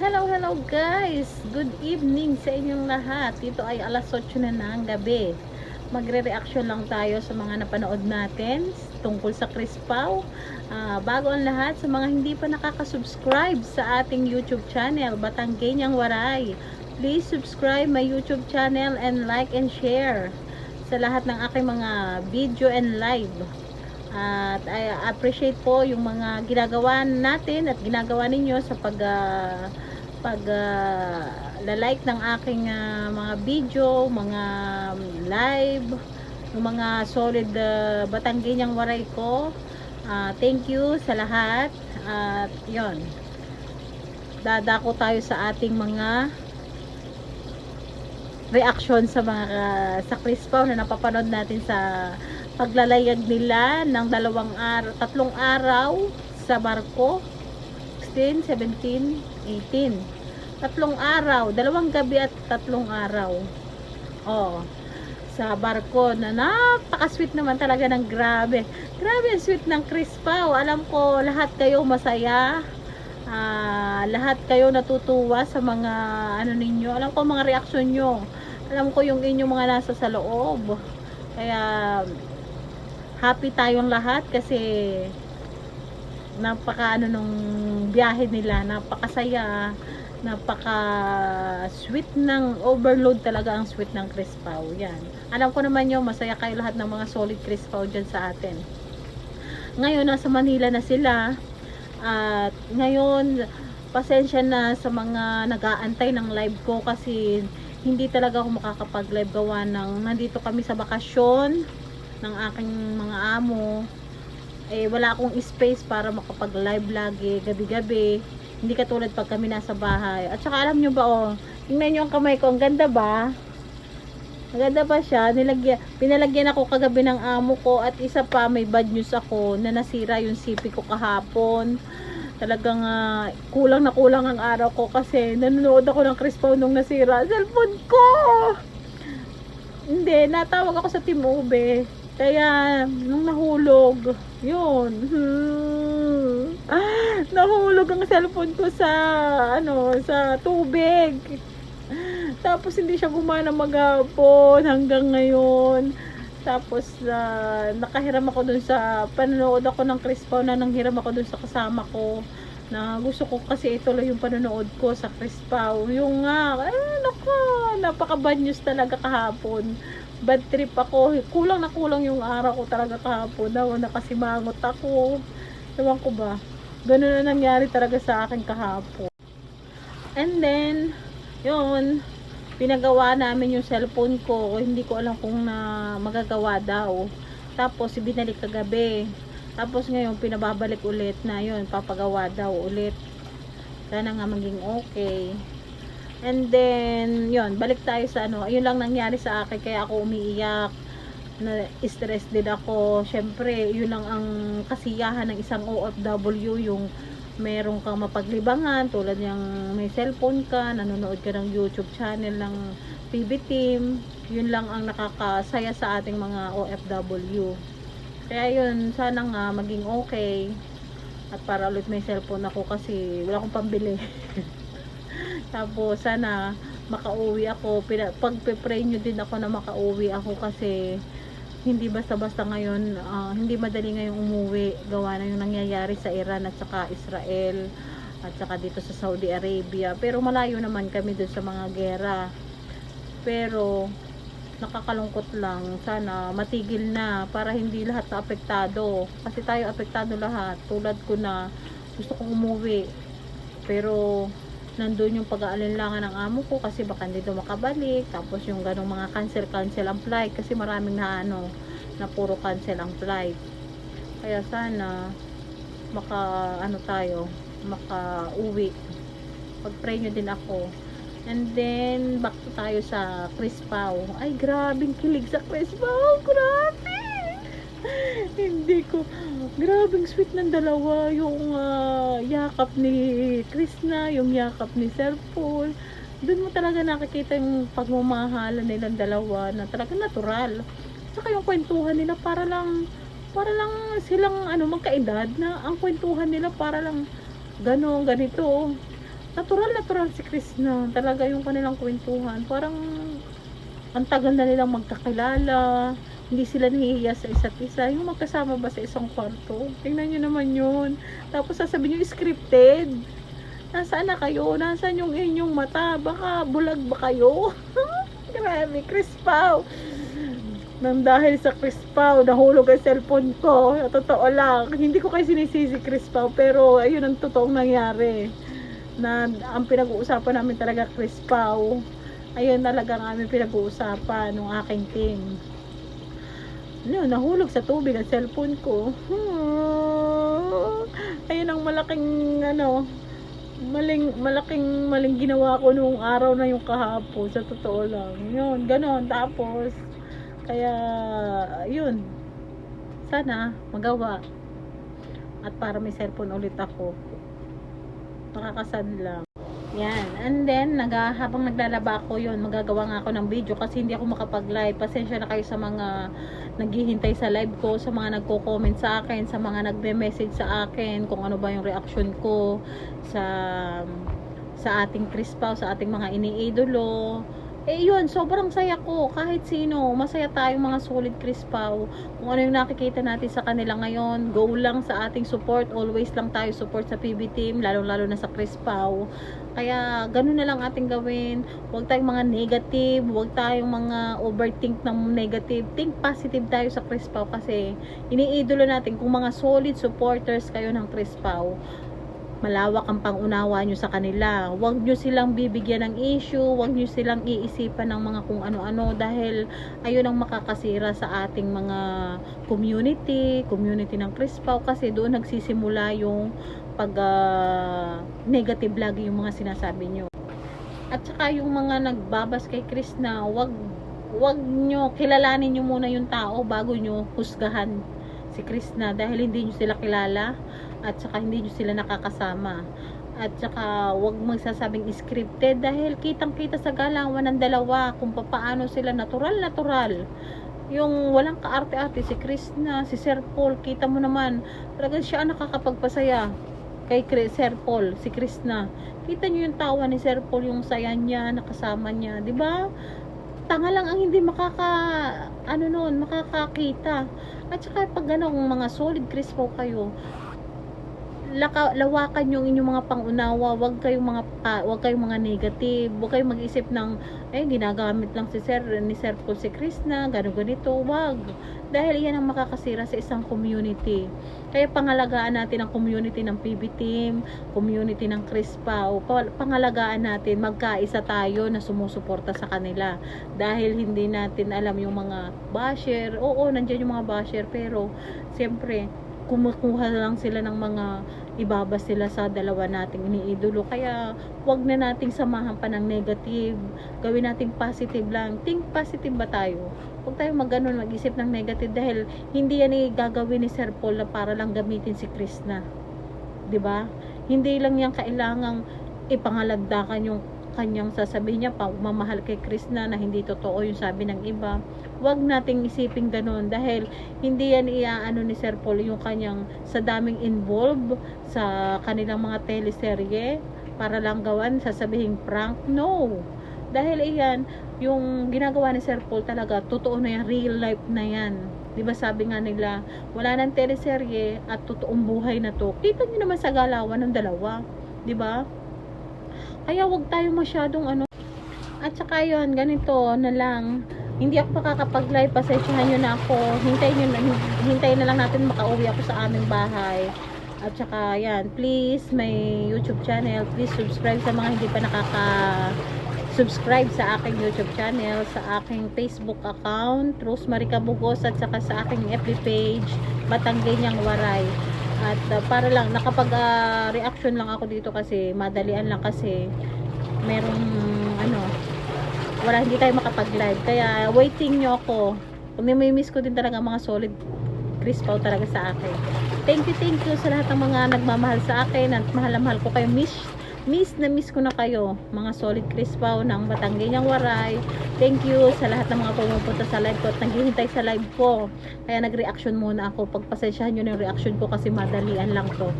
Hello guys! Good evening sa inyong lahat. Dito ay alas 8 na ng gabi. Magre-reaction lang tayo sa mga napanood natin tungkol sa Chris Pao. Bago ang lahat, sa mga hindi pa nakaka-subscribe sa ating YouTube channel, Batanggenyang Waray, please subscribe my YouTube channel and like and share sa lahat ng aking mga video and live. At I appreciate po yung mga ginagawa natin at ginagawa ninyo sa like ng aking mga video, mga live, yung mga solid Batanggenyang Waray ko. Thank you sa lahat. At yon, dadako tayo sa ating mga reaction sa mga sa Chris Pao na napapanood natin sa paglalayag nila ng tatlong araw sa barko. 16, 17, 18. Tatlong araw, 2 gabi at 3 araw. Sa barko na napaka-sweet naman talaga ng grabe. Grabe ang sweet ng Chris Pao. Alam ko lahat kayo masaya. Lahat kayo natutuwa sa mga ninyo. Alam ko mga reaksyon nyo. Alam ko yung inyong mga nasa sa loob. Kaya happy tayong lahat kasi napaka nung biyahe nila, napakasaya, napaka sweet ng overload talaga ang sweet ng Chris Pao. Yan. Alam ko naman yung masaya kayo lahat ng mga solid Chris Pao dyan sa atin. Ngayon nasa Manila na sila at ngayon pasensya na sa mga nag-aantay ng live ko kasi hindi talaga ako makakapag-live gawa ng nandito kami sa bakasyon ng aking mga amo. Wala akong space para makapag-live lagi, gabi-gabi. Hindi katulad pag kami nasa bahay. At saka alam nyo ba, tingnan nyo ang kamay ko, ang ganda ba? Ang ganda ba siya? Pinalagyan ako kagabi ng amo ko at isa pa, may bad news ako na nasira yung CP ko kahapon. Talagang kulang na kulang ang araw ko kasi nanonood ako ng Chris Pao nung nasira cellphone ko. Hindi, natawag ako sa Team Ube. Kaya nung nahulog, yun. Nahulog ang cellphone ko sa sa tubig. Tapos hindi siya gumana maghapon hanggang ngayon. Tapos nakahiram ako dun sa panonood ako ng Chris Pao na nanghiram ako dun sa kasama ko na gusto ko kasi ituloy yung panonood ko sa Chris Pao. Yung napaka bad news talaga kahapon. Bad trip ako. Kulang na kulang yung araw ko talaga kahapon. Nakasimangot ako. Ewan ko ba. Ganun na nangyari talaga sa akin kahapon. And then, yun, pinagawa namin yung cellphone ko. Hindi ko alam kung magagawa daw. Tapos, binalik kagabi. Tapos ngayon, pinababalik ulit na yun. Papagawa daw ulit. Sana nga maging okay. And then, yun, balik tayo sa yun lang nangyari sa akin, kaya ako umiiyak, na stress din ako. Syempre, yun lang ang kasiyahan ng isang OFW, yung merong kang mapaglibangan, tulad yung may cellphone ka, nanonood ka ng YouTube channel ng PB Team, yun lang ang nakakasaya sa ating mga OFW. Kaya yun, sana nga maging okay, at para ulit may cellphone ako kasi wala akong pambili. Tapos sana makauwi ako. Pagpe-pray nyo din ako na makauwi ako kasi hindi basta-basta ngayon, hindi madali ngayong umuwi gawa na yung nangyayari sa Iran at saka Israel at saka dito sa Saudi Arabia. Pero malayo naman kami dun sa mga gera. Pero nakakalungkot lang. Sana matigil na para hindi lahat na apektado. Kasi tayo apektado lahat. Tulad ko na gusto kong umuwi. Pero nandun yung pag-aalinlangan ng amo ko kasi baka hindi daw makabalik. Tapos yung ganong mga cancel ang flight kasi maraming na puro cancel ang flight. Kaya sana maka-uwi. Pag-pray nyo din ako. And then back to tayo sa Chris Pao. Ay, grabing kilig sa Chris Pao. Grabe! Hindi ko, grabing sweet ng dalawa, yung yakap ni Krishna, yung yakap ni Sir Paul. Doon mo talaga nakikita yung pagmamahalan nilang dalawa na talaga natural. Saka yung kwentuhan nila para lang silang magkaedad na ang kwentuhan nila para lang ganito. natural si Krishna. Talaga yung kanilang kwentuhan. Parang ang tagal na nilang magkakilala. Hindi sila nahihiya sa isa't isa. Yung magkasama ba sa isang kwarto? Tingnan nyo naman yun. Tapos sasabihin nyo, scripted. Nasaan na kayo? Nasaan yung inyong mata? Baka bulag ba kayo? Grabe, Chris Pao. Nang dahil sa Chris Pao, nahulog ang cellphone ko. Totoo lang. Hindi ko kayo sinisisi Chris Pao, pero ayun ang totoong nangyari. Na ang pinag-uusapan namin talaga Chris Pao. Ayun talaga ang aming pinag-uusapan ng aking team. No, nahulog sa tubig ang cellphone ko. Ayun ang malaking maling ginawa ko nung araw na yung kahapon, sa totoo lang. Yun, ganon. Tapos kaya yun, sana magawa at para may cellphone ulit ako. Nakakasad lang. Yan. And then, habang naglalaba ako yun, magagawa nga ako ng video kasi hindi ako makapag-live. Pasensya na kayo sa mga naghihintay sa live ko, sa mga nagko-comment sa akin, sa mga nagme-message sa akin, kung ano ba yung reaction ko sa ating Chris Pao, sa ating mga iniidolo. Yun, sobrang saya ko. Kahit sino, masaya tayong mga solid Chris Pao. Kung ano yung nakikita natin sa kanila ngayon, go lang sa ating support. Always lang tayo support sa PB team, lalo-lalo na sa Chris Pao. Kaya, ganun na lang ating gawin. Huwag tayong mga negative, huwag tayong mga overthink ng negative. Think positive tayo sa Chris Pao kasi iniidolo natin kung mga solid supporters kayo ng Chris Pao. Malawak ang pangunawa nyo sa kanila. Huwag nyo silang bibigyan ng issue, huwag nyo silang iisipan ng mga kung ano-ano dahil ayun ang makakasira sa ating mga community ng Chris Pao kasi doon nagsisimula yung pag negative lagi yung mga sinasabi nyo. At saka yung mga nagbabas kay Chris na wag nyo, kilalanin nyo muna yung tao bago nyo husgahan si Krishna dahil hindi nyo sila kilala at saka hindi nyo sila nakakasama at saka wag magsasabing scripted dahil kitang kita sa galawan ng dalawa kung paano sila natural yung walang kaarte-arte si Krishna, si Sir Paul, kita mo naman talagang siya ang nakakapagpasaya kay Sir Paul, si Krishna. Kita nyo yung tawa ni Sir Paul, yung saya niya, nakasama niya, di ba? Tanga lang ang hindi makakakita. At saka pag ganong mga solid Chris Pao kayo, lawakan yung inyong mga pangunawa, wag kayong mga negative, wag kayong mag-isip ng ginagamit lang ni Sir Paul si Krishna, ganito, wag. Dahil yan ang makakasira sa isang community. Kaya pangalagaan natin ang community ng PB team, community ng Chris Pao. Pangalagaan natin, magkaisa tayo na sumusuporta sa kanila. Dahil hindi natin alam yung mga basher. Oo, nandiyan yung mga basher, pero siyempre kumukuha lang sila ng mga ibabas sila sa dalawa nating iniidolo. Kaya wag na nating samahan pa ng negative, gawin nating positive lang. Think positive ba tayo? Huwag tayong mag-isip ng negative dahil hindi yan gagawin ni Sir Paul na para lang gamitin si Krishna, 'di ba? Hindi lang yan kailangang ipangalandakan yung kanyang sasabihin niya pa mamahal kay Krishna na hindi totoo yung sabi ng iba. Huwag nating isipin ganun dahil hindi yan iaano ni Sir Paul yung kanyang sa daming involved sa kanilang mga teleserye para lang gawan sasabihin prank. No, dahil iyan yung ginagawa ni Sir Paul talaga totoo na yan, real life na yan. Diba sabi nga nila wala nang teleserye at totoong buhay na to. Kita niyo naman sa galawan ng dalawa, diba? Kaya wag tayo masyadong at saka yun, ganito na lang. Hindi ako makakapag-live, pasensyahan nyo na ako. Hintayin na lang natin makauwi ako sa aming bahay. At saka yan, please, may YouTube channel. Please subscribe sa mga hindi pa subscribe sa aking YouTube channel, sa aking Facebook account, Rosemary Cabugos, at saka sa aking FB page, Batanggenyang Waray. At para lang, nakapag-reaction lang ako dito kasi madalian lang kasi merong hindi tayo makapag-live. Kaya waiting nyo ako. May-miss ko din talaga mga solid Chris Pao talaga sa akin. Thank you sa lahat ng mga nagmamahal sa akin at mahal na mahal ko kayo. Miss ko na kayo, mga solid Chris Pao ng Batanggenyang Waray. Thank you sa lahat ng mga pumupunta sa live ko at naghihintay sa live ko. Kaya nag-reaction muna ako. Pagpasensyahan nyo na yung reaction ko kasi madalian lang to.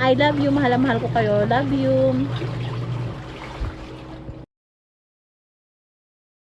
I love you, mahal na mahal ko kayo. Love you.